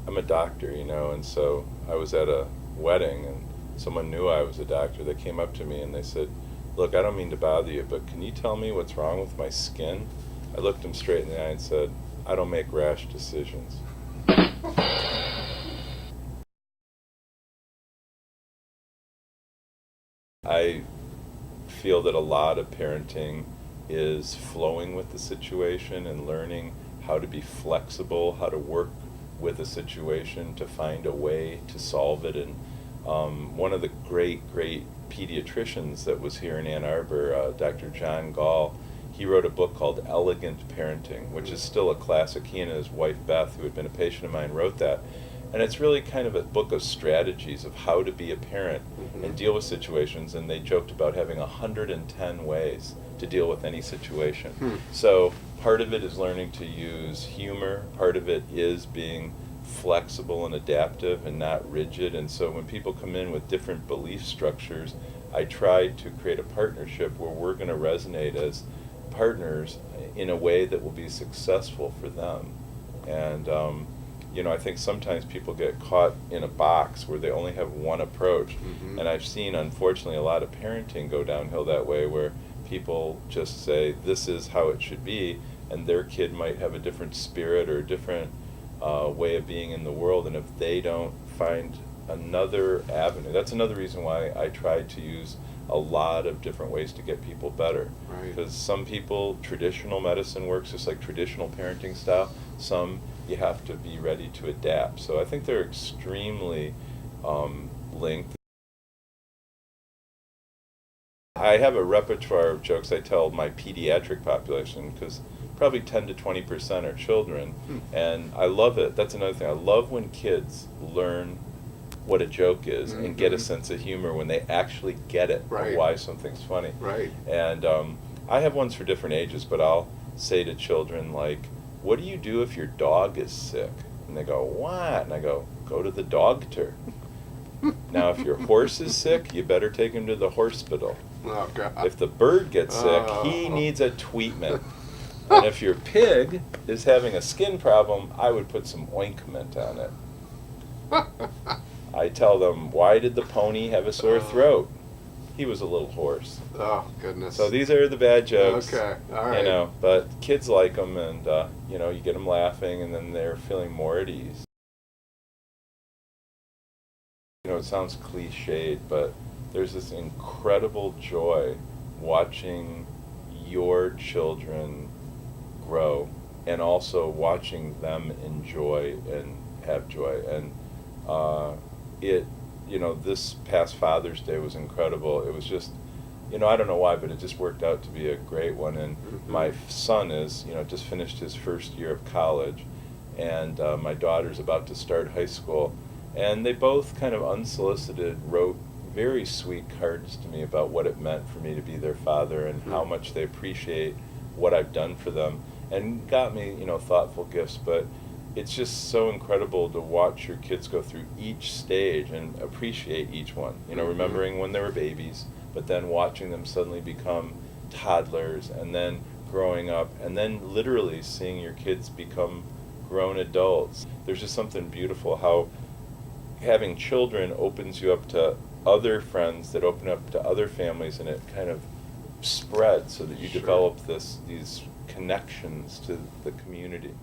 I'm a doctor, and so I was at a wedding and someone knew I was a doctor. They came up to me and they said, "Look, I don't mean to bother you, but can you tell me what's wrong with my skin?" I looked them straight in the eye and said, "I don't make rash decisions." I feel that a lot of parenting is flowing with the situation and learning how to be flexible, how to work with a situation to find a way to solve it. And one of the great pediatricians that was here in Ann Arbor, Dr. John Gall, he wrote a book called Elegant Parenting, which is still a classic. He and his wife Beth, who had been a patient of mine, wrote that. And it's really kind of a book of strategies of how to be a parent and deal with situations. And they joked about having 110 ways to deal with any situation. So part of it is learning to use humor. Part of it is being flexible and adaptive and not rigid. And so when people come in with different belief structures, I try to create a partnership where we're going to resonate as partners in a way that will be successful for them. And I think sometimes people get caught in a box where they only have one approach. And I've seen, unfortunately, a lot of parenting go downhill that way, where people just say, this is how it should be, and their kid might have a different spirit or a different way of being in the world. And if they don't find another avenue, that's another reason why I try to use a lot of different ways to get people better. Because some people, traditional medicine works just like traditional parenting style. Some, you have to be ready to adapt. So I think they're extremely linked. I have a repertoire of jokes I tell my pediatric population, because probably 10 to 20% are children, and I love it. That's another thing. I love when kids learn what a joke is and get a sense of humor when they actually get it, or why something's funny. And I have ones for different ages, but I'll say to children, like, what do you do if your dog is sick? And they go, what? And I go to the dogter. Now, if your horse is sick, you better take him to the hospital. Oh, God. If the bird gets sick, he needs a tweetment. And if your pig is having a skin problem, I would put some ointment on it. I tell them, why did the pony have a sore throat? He was a little hoarse. Oh, goodness. So these are the bad jokes. Okay, all right. But kids like them, and, you get them laughing, and then they're feeling more at ease. It sounds cliched, but there's this incredible joy watching your children grow, and also watching them enjoy and have joy. And this past Father's Day was incredible. It was just, I don't know why, but it just worked out to be a great one. And my son is, just finished his first year of college, and my daughter's about to start high school. And they both kind of unsolicited wrote very sweet cards to me about what it meant for me to be their father, and how much they appreciate what I've done for them, and got me, thoughtful gifts. But it's just so incredible to watch your kids go through each stage and appreciate each one, remembering when they were babies, but then watching them suddenly become toddlers, and then growing up, and then literally seeing your kids become grown adults. There's just something beautiful how having children opens you up to other friends that open up to other families, and it kind of spreads so that you develop these connections to the community.